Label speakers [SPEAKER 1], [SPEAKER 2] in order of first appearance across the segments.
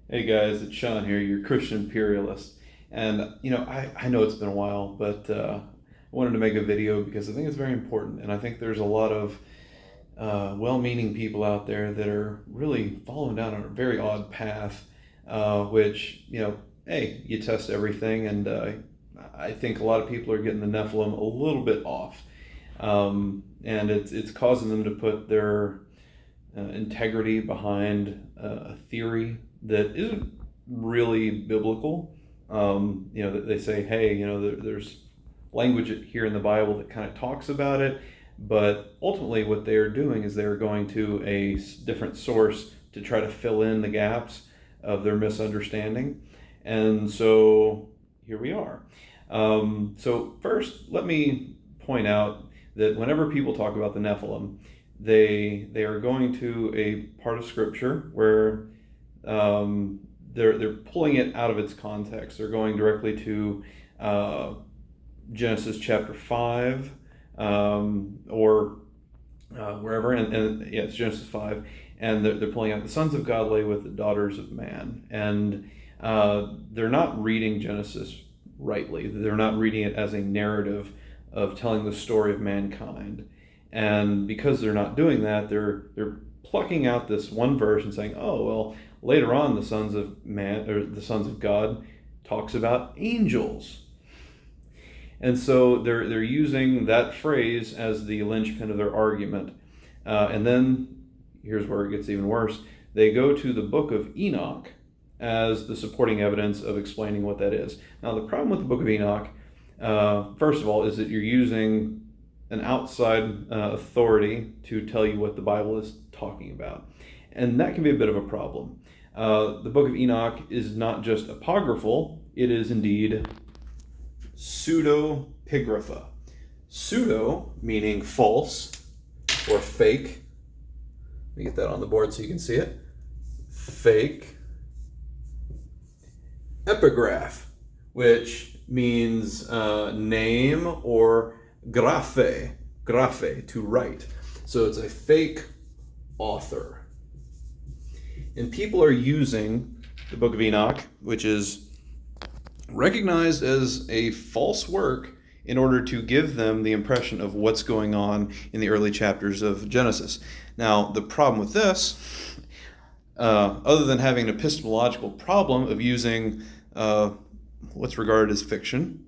[SPEAKER 1] Hey guys, it's Sean here, your Christian imperialist. And I know it's been a while, but I wanted to make a video because I think it's very important. And I think there's a lot of well-meaning people out there that are really following down a very odd path, which, hey, you test everything. And I think a lot of people are getting the Nephilim a little bit off. And it's causing them to put their integrity behind a theory that isn't really biblical. They say, hey, there's language here in the Bible that kind of talks about it, but ultimately what they are doing is they're going to a different source to try to fill in the gaps of their misunderstanding. And so here we are. So first, let me point out that whenever people talk about the Nephilim, they are going to a part of Scripture where they're pulling it out of its context. They're going directly to Genesis chapter 5 or wherever, and yeah, it's Genesis 5, and they're pulling out the sons of God lay with the daughters of man, and they're not reading Genesis rightly. They're not reading it as a narrative of telling the story of mankind. And because they're not doing that, they're plucking out this one verse and saying, "Oh well, later on, the sons of man or the sons of God talks about angels," and so they're using that phrase as the linchpin of their argument. And then here's where it gets even worse: they go to the book of Enoch as the supporting evidence of explaining what that is. Now, the problem with the book of Enoch, first of all, is that you're using an outside authority to tell you what the Bible is talking about. And that can be a bit of a problem. The book of Enoch is not just apocryphal, it is indeed pseudepigrapha. Pseudo meaning false or fake. Let me get that on the board so you can see it. Fake. Epigraph, which means name, or graphe, to write. So it's a fake author. And people are using the Book of Enoch, which is recognized as a false work, in order to give them the impression of what's going on in the early chapters of Genesis. Now, the problem with this, other than having an epistemological problem of using what's regarded as fiction,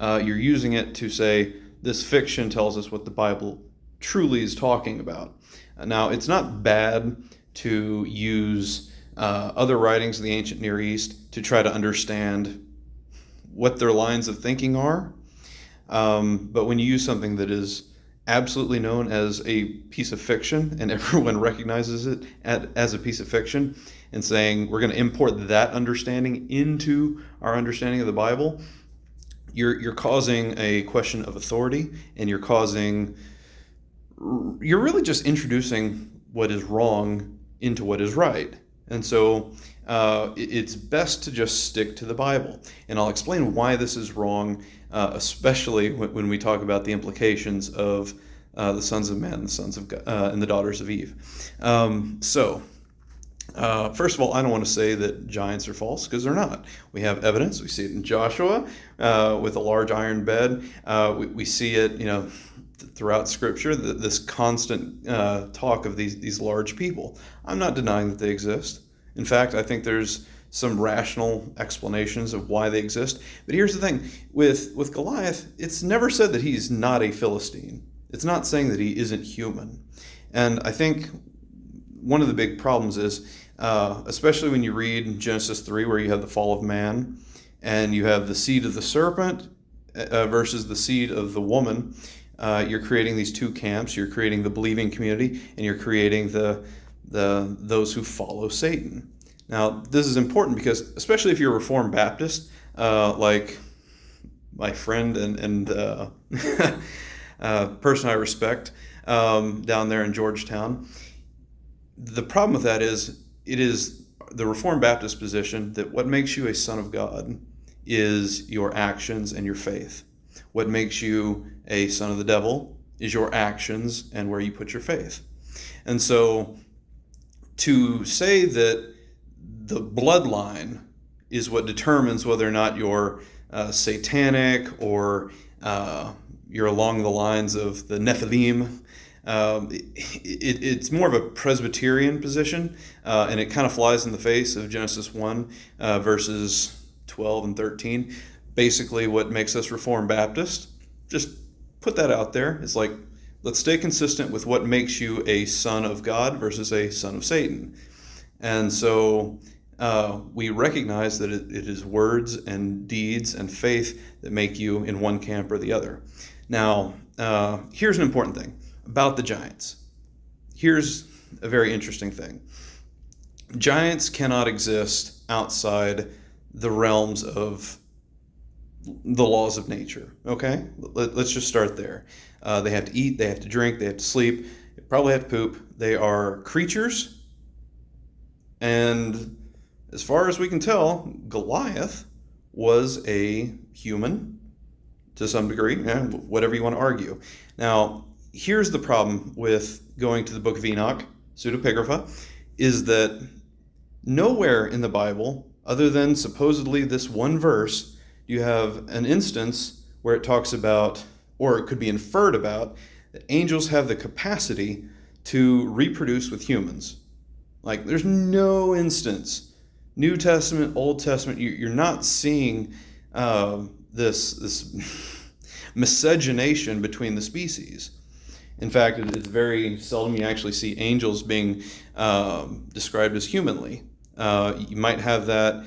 [SPEAKER 1] you're using it to say, this fiction tells us what the Bible truly is talking about. Now, it's not bad to use other writings of the ancient Near East to try to understand what their lines of thinking are. But when you use something that is absolutely known as a piece of fiction, and everyone recognizes it as a piece of fiction, and saying we're going to import that understanding into our understanding of the Bible, you're causing a question of authority, and you're really just introducing what is wrong into what is right. And so it's best to just stick to the Bible. And I'll explain why this is wrong, especially when we talk about the implications of the sons of man, the sons of God, and the daughters of Eve. First of all, I don't want to say that giants are false, because they're not. We have evidence. We see it in Joshua with a large iron bed. We see it, throughout Scripture, this constant talk of these large people. I'm not denying that they exist. In fact, I think there's some rational explanations of why they exist. But here's the thing. With Goliath, it's never said that he's not a Philistine. It's not saying that he isn't human. And I think one of the big problems is, especially when you read Genesis 3, where you have the fall of man, and you have the seed of the serpent versus the seed of the woman, you're creating these two camps. You're creating the believing community, and you're creating those who follow Satan. Now, this is important because, especially if you're a Reformed Baptist, like my friend and person I respect down there in Georgetown, the problem with that is, it is the Reformed Baptist position that what makes you a son of God is your actions and your faith. What makes you a son of the devil is your actions and where you put your faith. And so to say that the bloodline is what determines whether or not you're satanic or you're along the lines of the Nephilim. It's more of a Presbyterian position, and it kind of flies in the face of Genesis 1, verses 12 and 13. Basically, what makes us Reformed Baptist, just put that out there. It's like, let's stay consistent with what makes you a son of God versus a son of Satan. And so we recognize that it is words and deeds and faith that make you in one camp or the other. Now, here's an important thing about the giants. Here's a very interesting thing. Giants cannot exist outside the realms of the laws of nature, okay? Let's just start there. They have to eat, they have to drink, they have to sleep, they probably have to poop. They are creatures, and as far as we can tell, Goliath was a human to some degree, whatever you want to argue. Now, here's the problem with going to the book of Enoch, pseudepigrapha, is that nowhere in the Bible, other than supposedly this one verse, do you have an instance where it talks about, or it could be inferred about, that angels have the capacity to reproduce with humans. Like, there's no instance, New Testament, Old Testament, you're not seeing this miscegenation between the species. In fact, it's very seldom you actually see angels being described as humanly. You might have that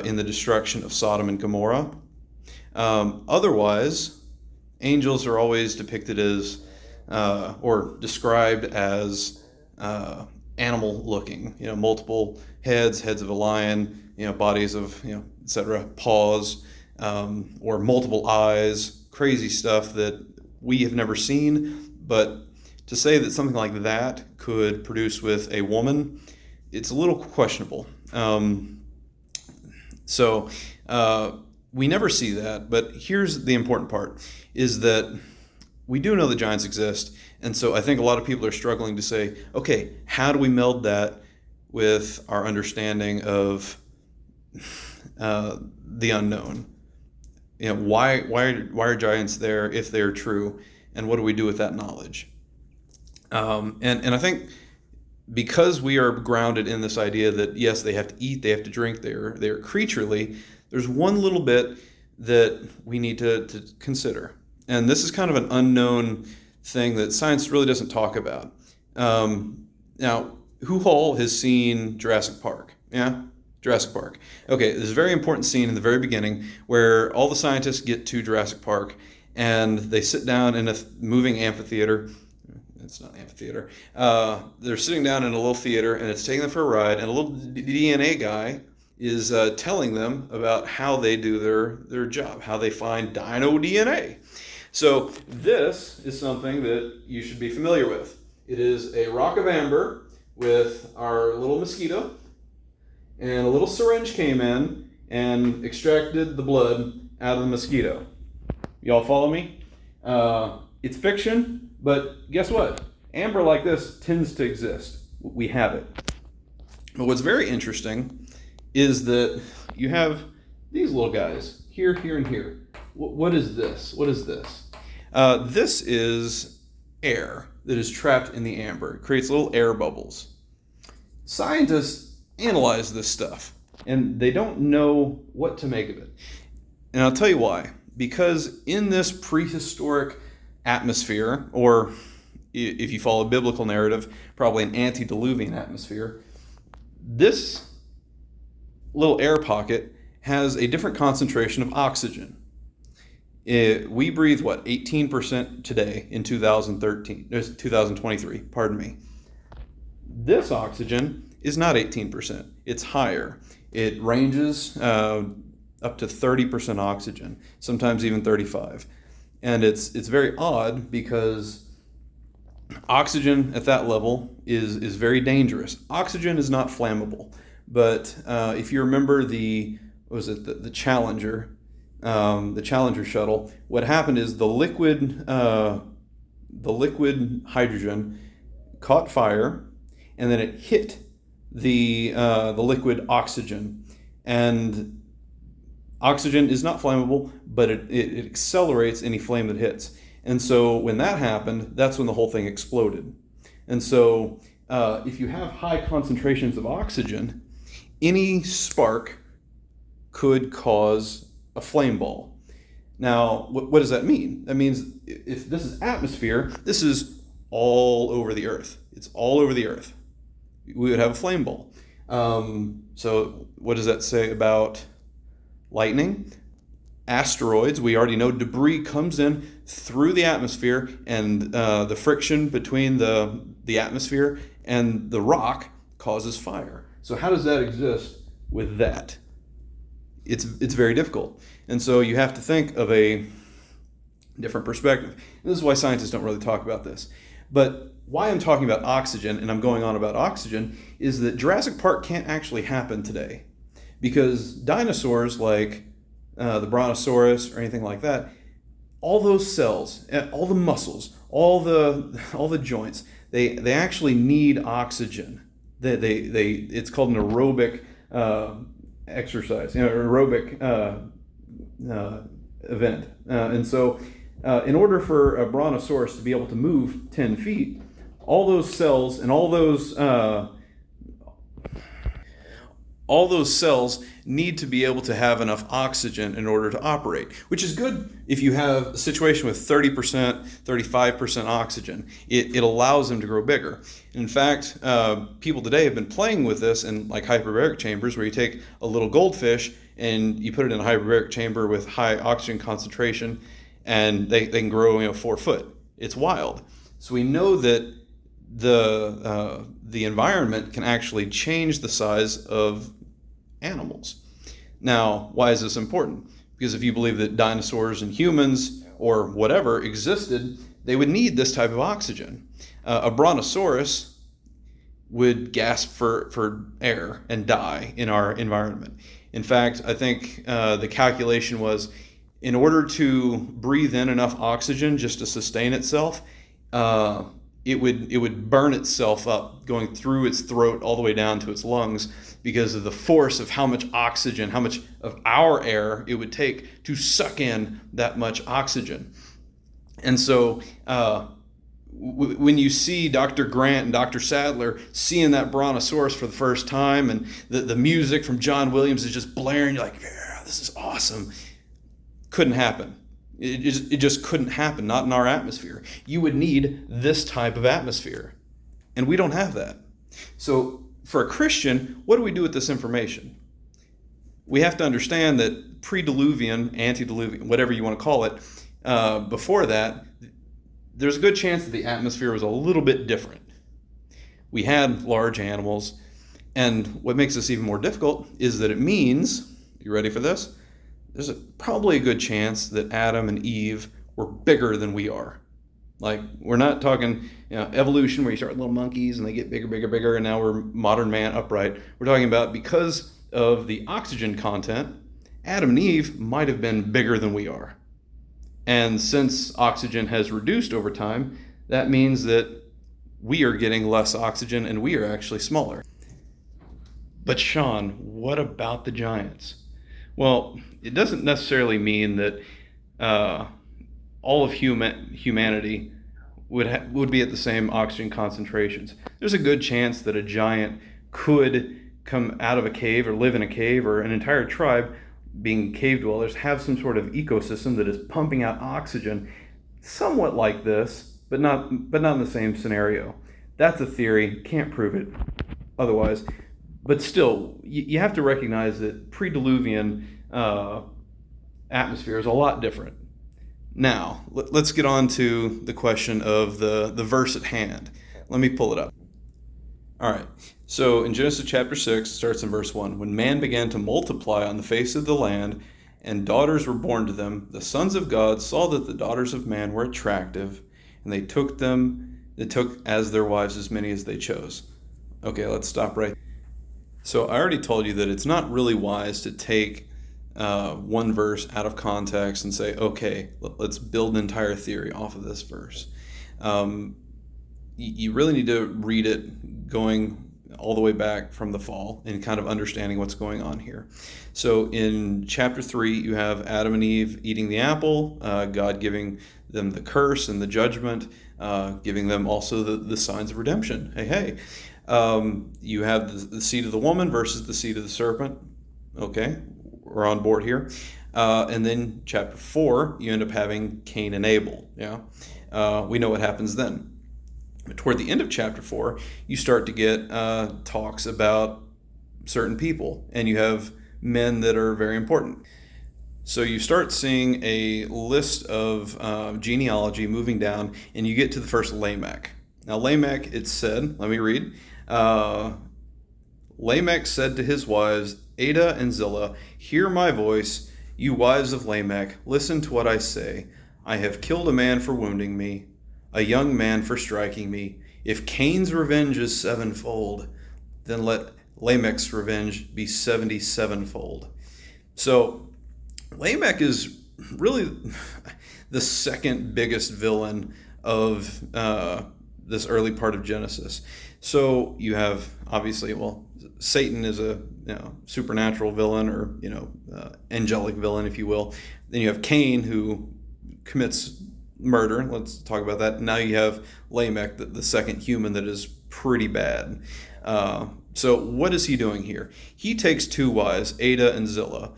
[SPEAKER 1] in the destruction of Sodom and Gomorrah. Otherwise, angels are always depicted as, or described as animal looking, multiple heads of a lion, bodies of, etc., paws, or multiple eyes, crazy stuff that we have never seen. But to say that something like that could produce with a woman, it's a little questionable. So we never see that, but here's the important part, is that we do know the giants exist, and so I think a lot of people are struggling to say, okay, how do we meld that with our understanding of the unknown? Why are giants there if they're true, and what do we do with that knowledge? And I think because we are grounded in this idea that yes, they have to eat, they have to drink, they're creaturely, there's one little bit that we need to consider. And this is kind of an unknown thing that science really doesn't talk about. Now, who all has seen Jurassic Park? Yeah? Jurassic Park. Okay, there's a very important scene in the very beginning where all the scientists get to Jurassic Park and they sit down in a moving amphitheater. It's not an amphitheater. They're sitting down in a little theater and it's taking them for a ride, and a little DNA guy is telling them about how they do their job, how they find dino DNA. So this is something that you should be familiar with. It is a rock of amber with our little mosquito, and a little syringe came in and extracted the blood out of the mosquito. Y'all follow me? It's fiction, but guess what? Amber like this tends to exist. We have it. But what's very interesting is that you have these little guys, here, here, and here. What is this? What is this? This is air that is trapped in the amber. It creates little air bubbles. Scientists analyze this stuff, and they don't know what to make of it. And I'll tell you why. Because in this prehistoric atmosphere, or if you follow a biblical narrative, probably an antediluvian atmosphere, this little air pocket has a different concentration of oxygen. We breathe, 18% today in 2023, pardon me. This oxygen is not 18%, it's higher. It ranges up to 30% oxygen, sometimes even 35%. And it's very odd because oxygen at that level is very dangerous. Oxygen is not flammable, but if you remember the Challenger, the Challenger shuttle, what happened is the liquid hydrogen caught fire, and then it hit the liquid oxygen. And oxygen is not flammable, but it accelerates any flame that hits. And so when that happened, that's when the whole thing exploded. And so if you have high concentrations of oxygen, any spark could cause a flame ball. Now, what does that mean? That means if this is atmosphere, this is all over the earth. It's all over the earth. We would have a flame ball. So what does that say about lightning? Asteroids, we already know debris comes in through the atmosphere, and the friction between the atmosphere and the rock causes fire. So how does that exist with that? It's very difficult. And so you have to think of a different perspective. And this is why scientists don't really talk about this. But why I'm talking about oxygen, and I'm going on about oxygen, is that Jurassic Park can't actually happen today. Because dinosaurs like the Brontosaurus or anything like that, all those cells, all the muscles, all the joints, they actually need oxygen. It's called an aerobic exercise, aerobic event. And so in order for a Brontosaurus to be able to move 10 feet, all those cells and all those cells need to be able to have enough oxygen in order to operate, which is good if you have a situation with 30%, 35% oxygen. It allows them to grow bigger. In fact, people today have been playing with this in like hyperbaric chambers, where you take a little goldfish and you put it in a hyperbaric chamber with high oxygen concentration, and they can grow 4 foot. It's wild. So we know that the environment can actually change the size of animals. Now, why is this important? Because if you believe that dinosaurs and humans or whatever existed, they would need this type of oxygen. A Brontosaurus would gasp for air and die in our environment. In fact, I think the calculation was, in order to breathe in enough oxygen just to sustain itself, it would burn itself up, going through its throat all the way down to its lungs, because of the force of how much oxygen, how much of our air it would take to suck in that much oxygen. And so when you see Dr. Grant and Dr. Sadler seeing that Brontosaurus for the first time, and the music from John Williams is just blaring, you're like, yeah, this is awesome. Couldn't happen. It just couldn't happen, not in our atmosphere. You would need this type of atmosphere, and we don't have that. So for a Christian, what do we do with this information? We have to understand that pre-diluvian, antediluvian, whatever you want to call it, before that, there's a good chance that the atmosphere was a little bit different. We had large animals, and what makes this even more difficult is that it means, you ready for this? There's probably a good chance that Adam and Eve were bigger than we are. Like, we're not talking evolution where you start with little monkeys and they get bigger, bigger, bigger, and now we're modern man upright. We're talking about, because of the oxygen content, Adam and Eve might have been bigger than we are. And since oxygen has reduced over time, that means that we are getting less oxygen and we are actually smaller. But Sean, what about the giants? Well, it doesn't necessarily mean that all of humanity would be at the same oxygen concentrations. There's a good chance that a giant could come out of a cave or live in a cave, or an entire tribe, being cave dwellers, have some sort of ecosystem that is pumping out oxygen somewhat like this, but not in the same scenario. That's a theory, can't prove it otherwise. But still, you have to recognize that pre-diluvian atmosphere is a lot different. Now, let's get on to the question of the verse at hand. Let me pull it up. All right, so in Genesis chapter 6, it starts in verse 1. When man began to multiply on the face of the land, and daughters were born to them, the sons of God saw that the daughters of man were attractive, and they took as their wives as many as they chose. Okay, let's stop right. So I already told you that it's not really wise to take one verse out of context and say, okay, let's build an entire theory off of this verse. You really need to read it going all the way back from the fall and kind of understanding what's going on here. So in chapter 3, you have Adam and Eve eating the apple, God giving them the curse and the judgment, giving them also the signs of redemption. Hey. You have the seed of the woman versus the seed of the serpent. Okay, we're on board here. And then chapter 4, you end up having Cain and Abel. Yeah, we know what happens then. But toward the end of chapter 4, you start to get talks about certain people, and you have men that are very important. So you start seeing a list of genealogy moving down, and you get to the first Lamech. Now Lamech, it said, let me read. Lamech said to his wives, Ada and Zillah, hear my voice, you wives of Lamech, listen to what I say. I have killed a man for wounding me, a young man for striking me. If Cain's revenge is sevenfold, then let Lamech's revenge be 77-fold. So Lamech is really the second biggest villain of this early part of Genesis. So you have, obviously, Satan is a supernatural villain, or angelic villain, if you will. Then you have Cain, who commits murder. Let's talk about that. Now you have Lamech, the second human that is pretty bad. So what is he doing here? He takes two wives, Ada and Zillah.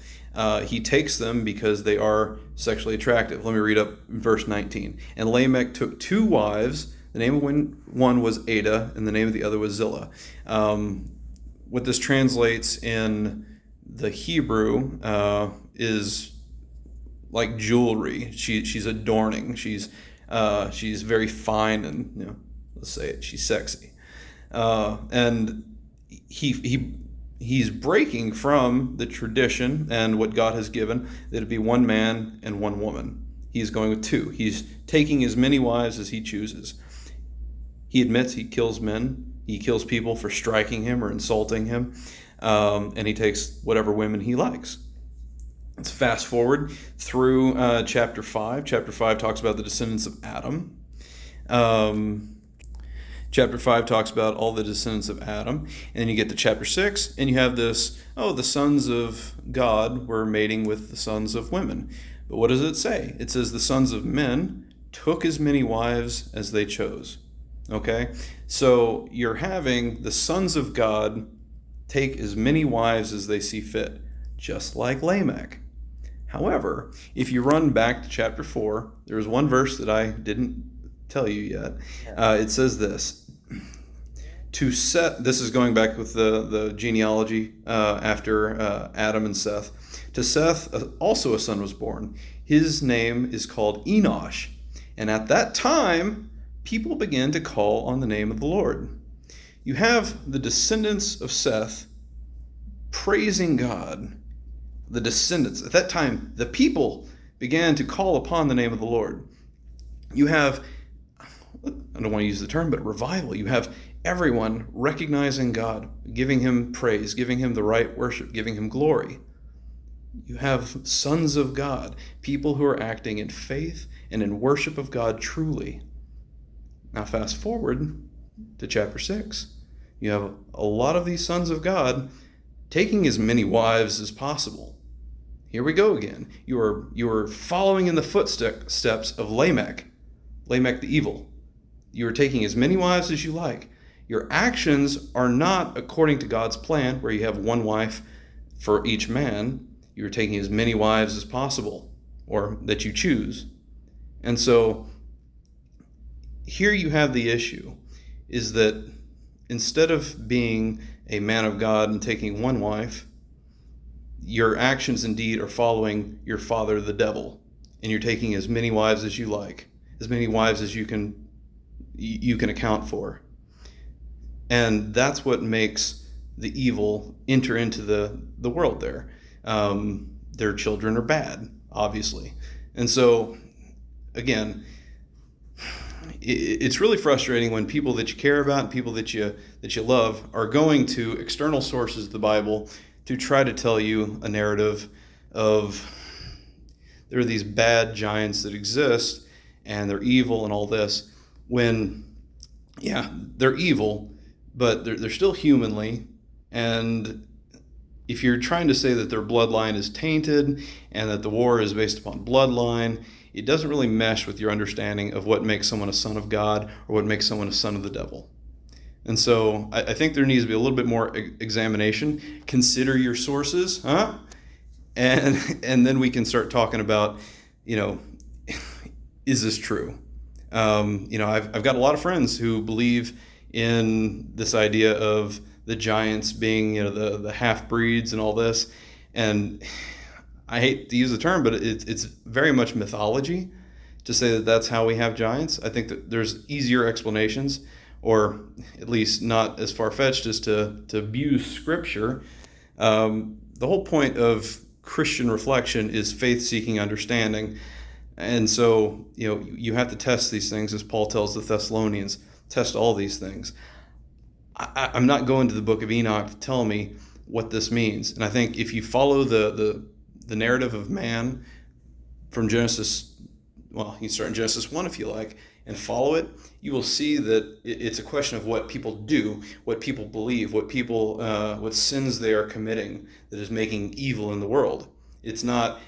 [SPEAKER 1] He takes them because they are sexually attractive. Let me read up verse 19. And Lamech took two wives. The name of one was Ada, and the name of the other was Zillah. What this translates in the Hebrew is like jewelry. She's adorning. She's very fine, and let's say it, she's sexy. And he's breaking from the tradition and what God has given, that it'd be one man and one woman. He's going with two. He's taking as many wives as he chooses. He admits he kills men. He kills people for striking him or insulting him. And he takes whatever women he likes. Let's fast forward through chapter 5. Chapter 5 talks about the descendants of Adam. Chapter 5 talks about all the descendants of Adam. And then you get to chapter 6, and you have this, the sons of God were mating with the sons of women. But what does it say? It says the sons of men took as many wives as they chose. Okay? So you're having the sons of God take as many wives as they see fit, just like Lamech. However, if you run back to chapter 4, there was one verse that I didn't tell you yet. It says this. This is going back with the genealogy after Adam and Seth. To Seth also a son was born. His name is called Enosh. And at that time, people began to call on the name of the Lord. You have the descendants of Seth praising God. The descendants. At that time, the people began to call upon the name of the Lord. You have, I don't want to use the term, but revival. You have everyone recognizing God, giving him praise, giving him the right worship, giving him glory. You have sons of God, people who are acting in faith and in worship of God truly. Now fast forward to chapter 6. You have a lot of these sons of God taking as many wives as possible. Here we go again. You are following in the footsteps of Lamech the evil. You are taking as many wives as you like. Your actions are not according to God's plan, where you have one wife for each man. You are taking as many wives as possible, or that you choose. And so here you have the issue, is that instead of being a man of God and taking one wife, your actions indeed are following your father, the devil, and you're taking as many wives as you like, as many wives as you can account for. And that's what makes the evil enter into the world there. Their children are bad, obviously. And so, again, it's really frustrating when people that you care about and people that you love are going to external sources of the Bible to try to tell you a narrative of there are these bad giants that exist and they're evil and all this, when, yeah, they're evil, but they're still humanly. And if you're trying to say that their bloodline is tainted and that the war is based upon bloodline, it doesn't really mesh with your understanding of what makes someone a son of God or what makes someone a son of the devil. And so I think there needs to be a little bit more examination. Consider your sources, huh? And then we can start talking about, is this true? I've got a lot of friends who believe in this idea of the giants being, the half-breeds and all this. And I hate to use the term, but it's very much mythology to say that that's how we have giants. I think that there's easier explanations, or at least not as far-fetched as to abuse Scripture. The whole point of Christian reflection is faith-seeking understanding. And so, you have to test these things, as Paul tells the Thessalonians, test all these things. I'm not going to the book of Enoch to tell me what this means. And I think if you follow the narrative of man from Genesis, well, you start in Genesis 1 if you like, and follow it, you will see that it's a question of what people do, what people believe, what sins they are committing that is making evil in the world. It's not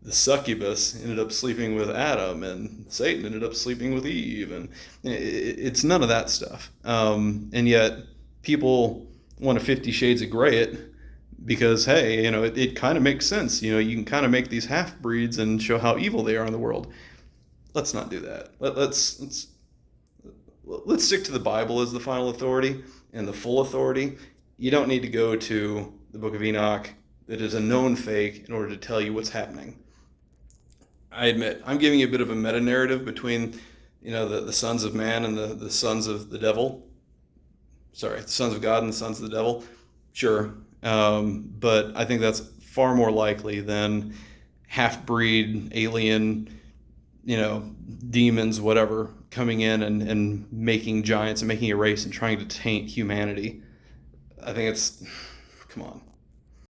[SPEAKER 1] the succubus ended up sleeping with Adam and Satan ended up sleeping with Eve, and it's none of that stuff. And yet people want to 50 Shades of Grey it because, hey, it kind of makes sense. You can kind of make these half-breeds and show how evil they are in the world. Let's not do that. Let's stick to the Bible as the final authority and the full authority. You don't need to go to the book of Enoch that is a known fake in order to tell you what's happening. I admit, I'm giving you a bit of a meta-narrative between, the sons of man and the sons of the devil. Sorry, the sons of God and the sons of the devil. Sure. But I think that's far more likely than half-breed, alien, demons, whatever, coming in and making giants and making a race and trying to taint humanity. I think come on.